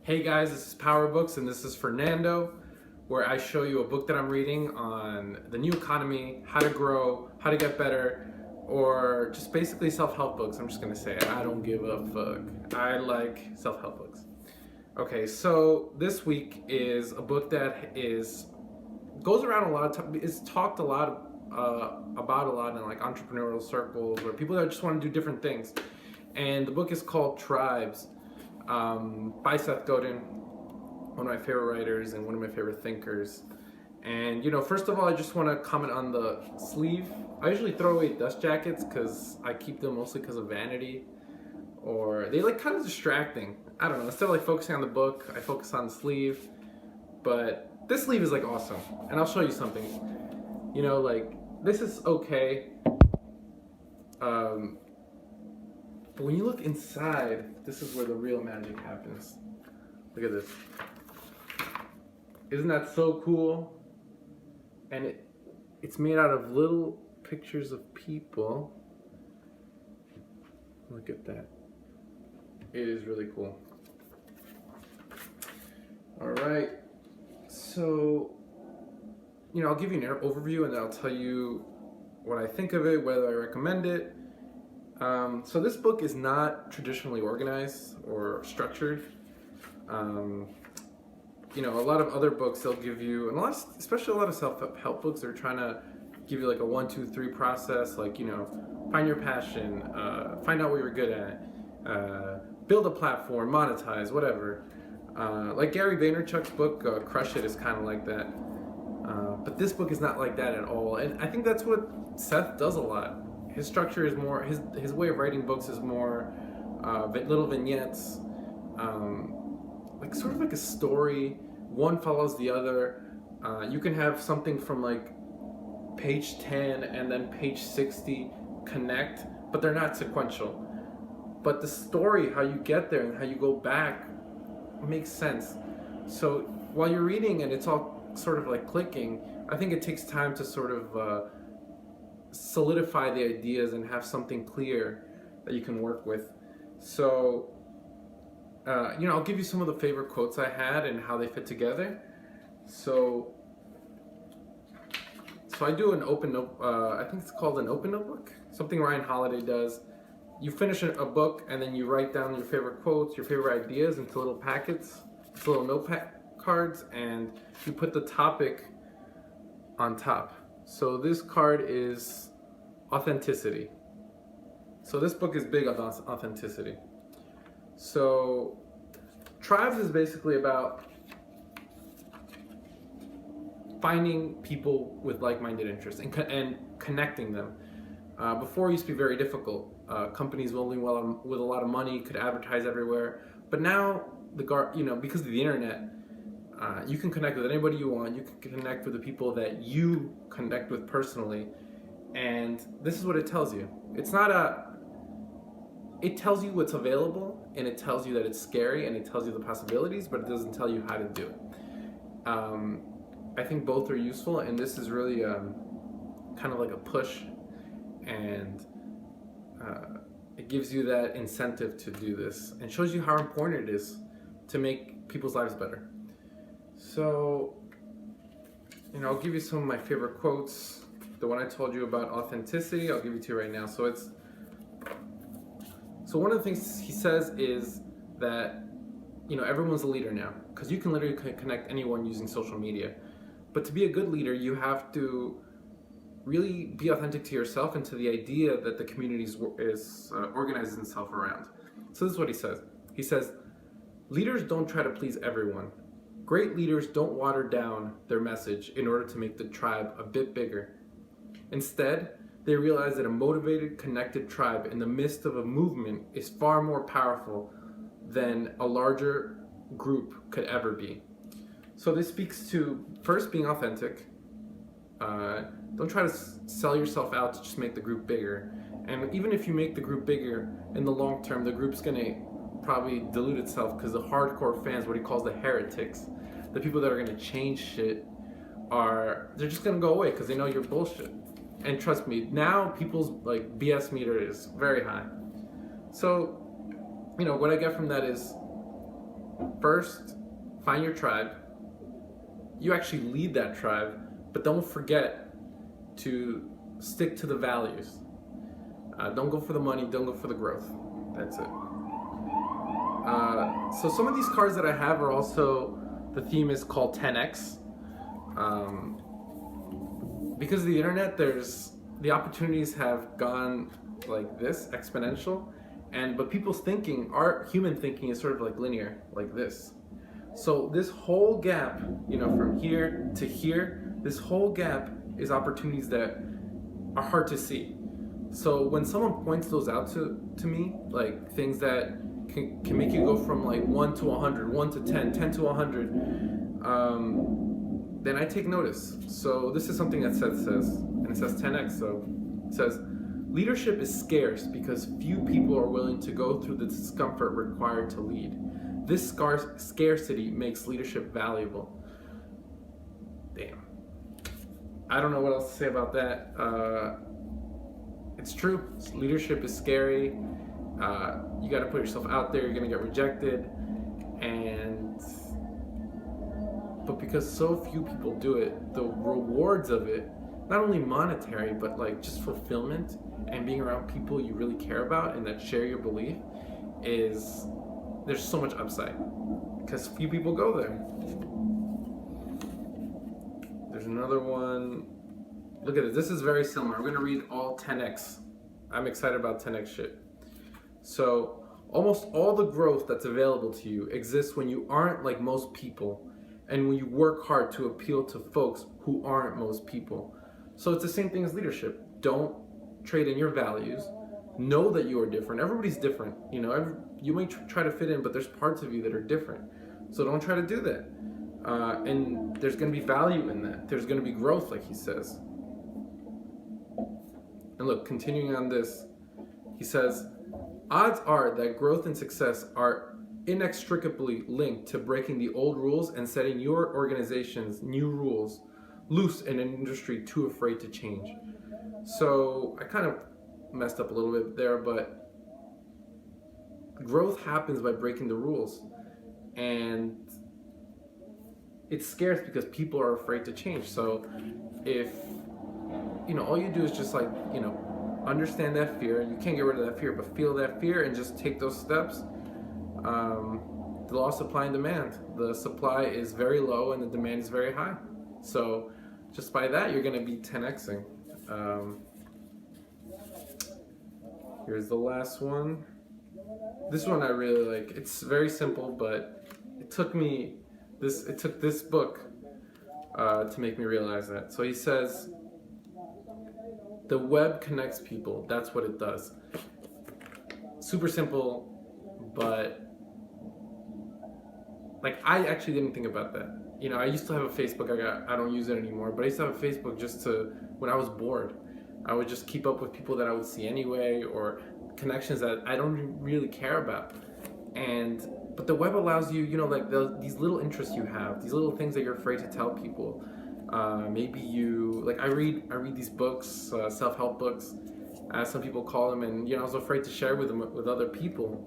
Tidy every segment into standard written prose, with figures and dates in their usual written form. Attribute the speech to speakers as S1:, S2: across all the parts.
S1: Hey guys, this is Power Books and this is Fernando, where I show you a book that I'm reading on the new economy, how to grow, how to get better, or just basically self-help books. I'm just gonna say it. I don't give a fuck. I like self-help books. Okay, so this week is a book that goes around a lot of time. It's talked a lot about a lot in like entrepreneurial circles or people that just want to do different things. And the book is called Tribes. By Seth Godin, one of my favorite writers and one of my favorite thinkers. And first of all, I just want to comment on the sleeve. I usually throw away dust jackets because I keep them mostly because of vanity, or they like kind of distracting. I don't know. Instead of like focusing on the book, I focus on the sleeve. But this sleeve is like awesome, and I'll show you something. Like this is okay. But when you look inside, this is where the real magic happens. Look at this. Isn't that so cool? And it's made out of little pictures of people. Look at that. It is really cool. All right. So, I'll give you an overview and then I'll tell you what I think of it, whether I recommend it. So this book is not traditionally organized or structured. A lot of other books they'll give you, and especially a lot of self-help books, they're trying to give you like a 1, 2, 3 process, like find your passion, find out what you're good at, build a platform, monetize, whatever. Like Gary Vaynerchuk's book, Crush It, is kind of like that. But this book is not like that at all, and I think that's what Seth does a lot. His structure is more, his way of writing books is more little vignettes, like sort of like a story. One follows the other. You can have something from like page 10 and then page 60 connect, but they're not sequential. But the story, how you get there and how you go back, makes sense. So while you're reading and it's all sort of like clicking, I think it takes time to sort of solidify the ideas and have something clear that you can work with. So I'll give you some of the favorite quotes I had and how they fit together. So I do an open note, I think it's called an open notebook, something Ryan Holiday does. You finish a book and then you write down your favorite quotes, your favorite ideas into little packets, little notepad cards, and you put the topic on top. So this card is authenticity. So this book is big on authenticity. So Tribes is basically about finding people with like-minded interests and connecting them. Before it used to be very difficult. Companies only with a lot of money could advertise everywhere. But now, because of the internet, you can connect with anybody you want. You can connect with the people that you connect with personally. And this is what it tells you. It tells you what's available, and it tells you that it's scary, and it tells you the possibilities, but it doesn't tell you how to do it. I think both are useful, and this is really kind of like a push, and it gives you that incentive to do this and shows you how important it is to make people's lives better. So, I'll give you some of my favorite quotes. The one I told you about authenticity, I'll give it to you right now. So one of the things he says is that, everyone's a leader now, because you can literally connect anyone using social media. But to be a good leader, you have to really be authentic to yourself and to the idea that the community organizes itself around. So this is what he says. He says, leaders don't try to please everyone. Great leaders don't water down their message in order to make the tribe a bit bigger. Instead, they realize that a motivated, connected tribe in the midst of a movement is far more powerful than a larger group could ever be. So this speaks to, first, being authentic. Don't try to sell yourself out to just make the group bigger. And even if you make the group bigger, in the long term, the group's going to probably dilute itself, because the hardcore fans, what he calls the heretics, the people that are going to change shit, they're just going to go away because they know you're bullshit. And trust me, now people's like BS meter is very high. So, what I get from that is first, find your tribe. You actually lead that tribe, but don't forget to stick to the values. Don't go for the money, don't go for the growth. That's it. So some of these cards that I have are also, the theme is called 10x. Because of the internet, the opportunities have gone like this, exponential, but people's thinking, our human thinking is sort of like linear, like this. So this whole gap, from here to here, this whole gap is opportunities that are hard to see. So when someone points those out to me, like things that can make you go from like 1 to 100, 1 to 10, 10 to 100, then I take notice. So this is something that Seth says, and it says 10x. So it says, leadership is scarce because few people are willing to go through the discomfort required to lead. This scarcity makes leadership valuable. Damn. I don't know what else to say about that. It's true. Leadership is scary. You got to put yourself out there. You're going to get rejected. But because so few people do it, the rewards of it, not only monetary, but like just fulfillment and being around people you really care about and that share your belief, there's so much upside because few people go there. There's another one. Look at it. This is very similar. I'm going to read all 10x. I'm excited about 10x shit. So almost all the growth that's available to you exists when you aren't like most people and when you work hard to appeal to folks who aren't most people. So it's the same thing as leadership. Don't trade in your values. Know that you are different. Everybody's different. You may try to fit in, but there's parts of you that are different. So don't try to do that. And there's going to be value in that. There's going to be growth, like he says. And look, continuing on this, he says, odds are that growth and success are inextricably linked to breaking the old rules and setting your organization's new rules loose in an industry too afraid to change. So I kind of messed up a little bit there, but growth happens by breaking the rules. And it's scarce because people are afraid to change. So if, all you do is just like, understand that fear. You can't get rid of that fear, but feel that fear and just take those steps. The law of supply and demand. The supply is very low and the demand is very high. So just by that, you're going to be 10xing. Here's the last one. This one I really like. It's very simple, but it took this book to make me realize that. So he says, the web connects people. That's what it does. Super simple, but like I actually didn't think about that. I used to have a Facebook. I don't use it anymore, but I used to have a Facebook just when I was bored. I would just keep up with people that I would see anyway, or connections that I don't really care about. But the web allows you, these little interests you have, these little things that you're afraid to tell people. Maybe I read these books, self-help books, as some people call them, and I was afraid to share with them with other people.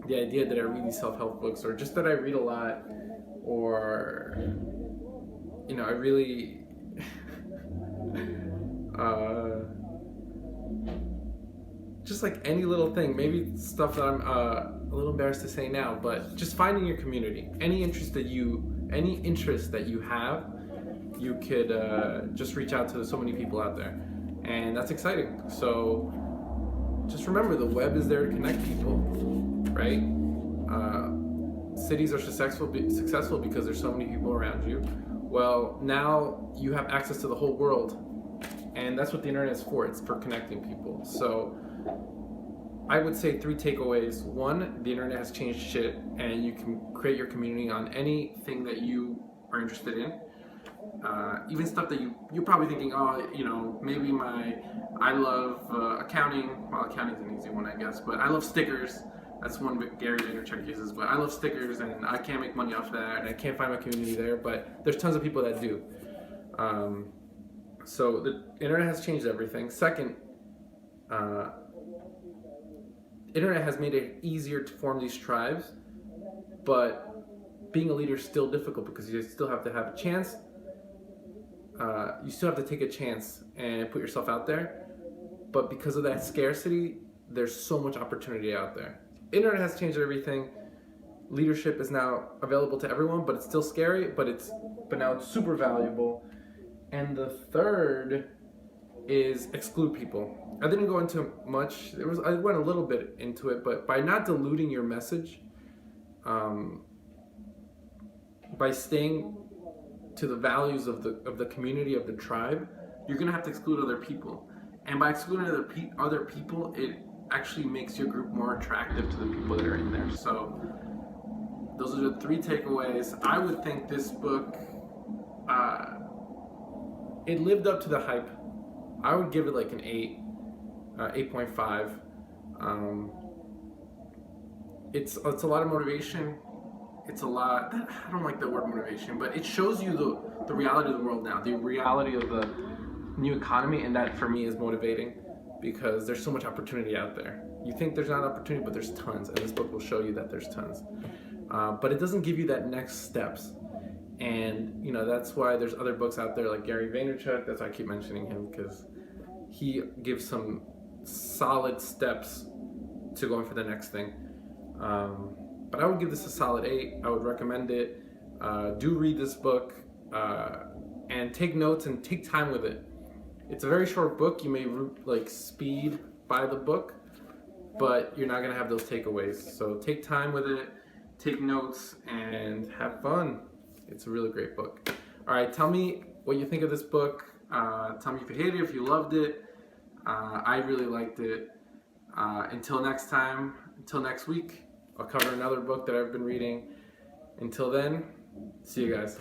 S1: The idea that I read these self-help books, or just that I read a lot, or I really just like any little thing, maybe stuff that I'm a little embarrassed to say now, but just finding your community, any interest that you have, you could just reach out to so many people out there, and that's exciting. So just remember, the web is there to connect people, right? Cities are successful because there's so many people around you. Well, now you have access to the whole world, and that's what the internet is for. It's for connecting people. So I would say 3 takeaways. 1, the internet has changed shit, and you can create your community on anything that you are interested in. Even stuff that you're probably thinking, maybe I love accounting. Well, accounting's an easy one, I guess, but I love stickers. That's one Gary Vaynerchuk uses, but I love stickers and I can't make money off that and I can't find my community there, but there's tons of people that do. So the internet has changed everything. Second, internet has made it easier to form these tribes but being a leader is still difficult because you still have to have a chance. You still have to take a chance and put yourself out there. But because of that scarcity, there's so much opportunity out there. Internet has changed everything. Leadership is now available to everyone, but it's still scary, but now it's super valuable. And the third is exclude people. I didn't go into much. I went a little bit into it, but by not diluting your message, by staying to the values of the community, of the tribe, you're gonna have to exclude other people. And by excluding other people, it actually makes your group more attractive to the people that are in there. So those are the 3 takeaways. I would think this book, it lived up to the hype. I would give it like an 8, 8.5. It's a lot of motivation. It's a lot, I don't like the word motivation, but it shows you the reality of the world now, the reality of the new economy, and that for me is motivating because there's so much opportunity out there. You think there's not opportunity, but there's tons, and this book will show you that there's tons. But it doesn't give you that next steps. And that's why there's other books out there like Gary Vaynerchuk. That's why I keep mentioning him, because he gives some solid steps to going for the next thing. But I would give this a solid 8. I would recommend it. Do read this book and take notes and take time with it. It's a very short book. You may speed by the book, but you're not gonna have those takeaways. So take time with it, take notes, and have fun. It's a really great book. All right, tell me what you think of this book. Tell me if you hated it, if you loved it. I really liked it. Until next time, until next week, I'll cover another book that I've been reading. Until then, see you guys.